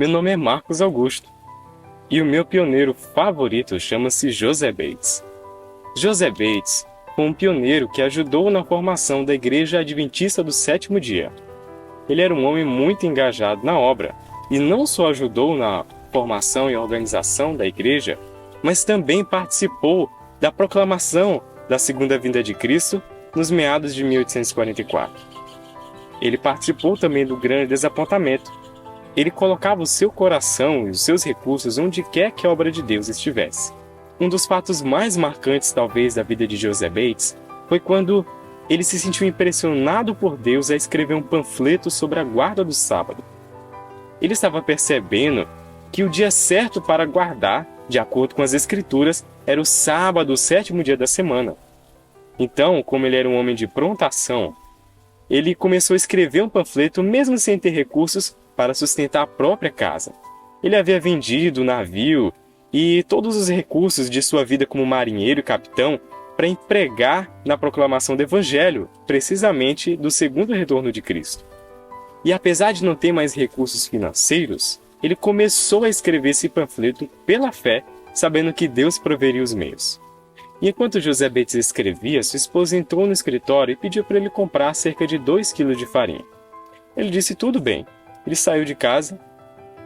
Meu nome é Marcos Augusto e o meu pioneiro favorito chama-se José Bates. José Bates foi um pioneiro que ajudou na formação da Igreja Adventista do Sétimo Dia. Ele era um homem muito engajado na obra e não só ajudou na formação e organização da igreja, mas também participou da proclamação da segunda vinda de Cristo nos meados de 1844. Ele participou também do grande desapontamento. Ele colocava o seu coração e os seus recursos onde quer que a obra de Deus estivesse. Um dos fatos mais marcantes, talvez, da vida de José Bates foi quando ele se sentiu impressionado por Deus a escrever um panfleto sobre a guarda do sábado. Ele estava percebendo que o dia certo para guardar, de acordo com as Escrituras, era o sábado, o sétimo dia da semana. Então, como ele era um homem de pronta ação, ele começou a escrever um panfleto mesmo sem ter recursos para sustentar a própria casa. Ele havia vendido o navio e todos os recursos de sua vida como marinheiro e capitão para empregar na proclamação do Evangelho, precisamente do segundo retorno de Cristo. E apesar de não ter mais recursos financeiros, ele começou a escrever esse panfleto pela fé, sabendo que Deus proveria os meios. E enquanto José Bates escrevia, sua esposa entrou no escritório e pediu para ele comprar cerca de 2 quilos de farinha. Ele disse tudo bem. Ele saiu de casa,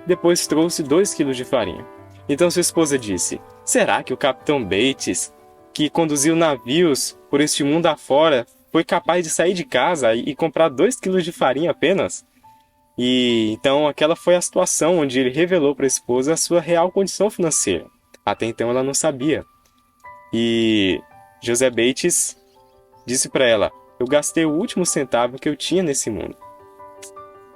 depois trouxe 2 quilos de farinha. Então sua esposa disse: será que o capitão Bates, que conduziu navios por este mundo afora, foi capaz de sair de casa e comprar 2 quilos de farinha apenas? E então aquela foi a situação onde ele revelou para a esposa a sua real condição financeira. Até então ela não sabia. E José Bates disse para ela: eu gastei o último centavo que eu tinha nesse mundo.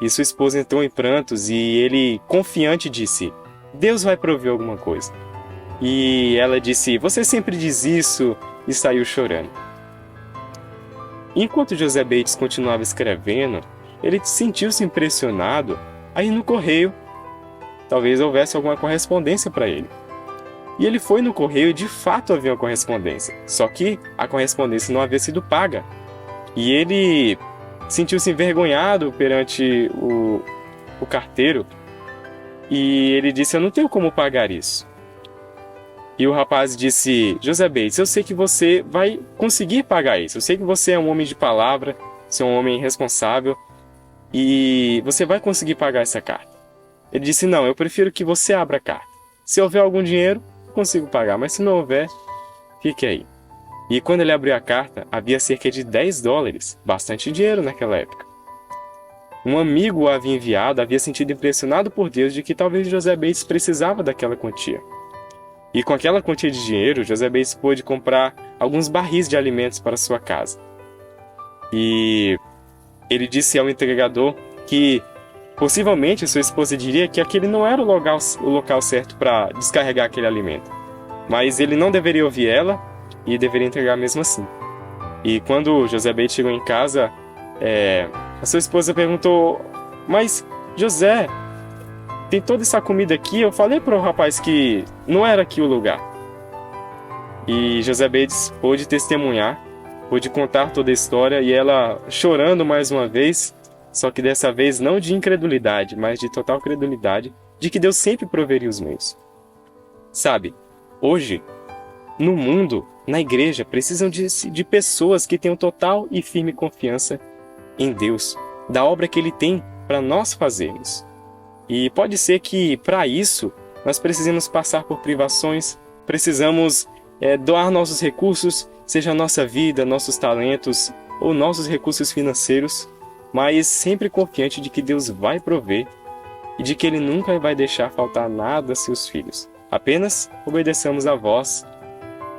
E sua esposa entrou em prantos e ele, confiante, disse: Deus vai prover alguma coisa. E ela disse: você sempre diz isso, e saiu chorando. Enquanto José Bates continuava escrevendo, ele sentiu-se impressionado a ir no correio. Talvez houvesse alguma correspondência para ele. E ele foi no correio e de fato havia uma correspondência. Só que a correspondência não havia sido paga. E ele sentiu-se envergonhado perante o carteiro. E ele disse: eu não tenho como pagar isso. E o rapaz disse: José Bates, eu sei que você vai conseguir pagar isso. Eu sei que você é um homem de palavra, você é um homem responsável. E você vai conseguir pagar essa carta. Ele disse: não, eu prefiro que você abra a carta. Se houver algum dinheiro, eu consigo pagar. Mas se não houver, fique aí. E quando ele abriu a carta, havia cerca de $10. Bastante dinheiro naquela época. Um amigo o havia enviado, havia sentido impressionado por Deus de que talvez José Bates precisava daquela quantia. E com aquela quantia de dinheiro, José Bates pôde comprar alguns barris de alimentos para sua casa. E ele disse ao entregador que possivelmente sua esposa diria que aquele não era o local certo para descarregar aquele alimento. Mas ele não deveria ouvir ela e deveria entregar mesmo assim. E quando José Bates chegou em casa, a sua esposa perguntou: mas José, tem toda essa comida aqui, eu falei para o rapaz que não era aqui o lugar. E José Bates pôde testemunhar, pôde contar toda a história, e ela chorando mais uma vez, só que dessa vez não de incredulidade, mas de total credulidade, de que Deus sempre proveria os meios. Sabe, hoje, no mundo, na igreja, precisam de pessoas que tenham total e firme confiança em Deus, da obra que Ele tem para nós fazermos. E pode ser que, para isso, nós precisemos passar por privações, precisamos doar nossos recursos, seja a nossa vida, nossos talentos ou nossos recursos financeiros, mas sempre confiante de que Deus vai prover e de que Ele nunca vai deixar faltar nada a seus filhos. Apenas obedeçamos a voz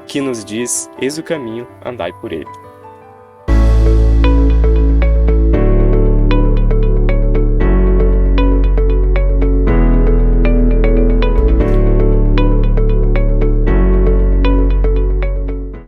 que nos diz: eis o caminho, andai por ele.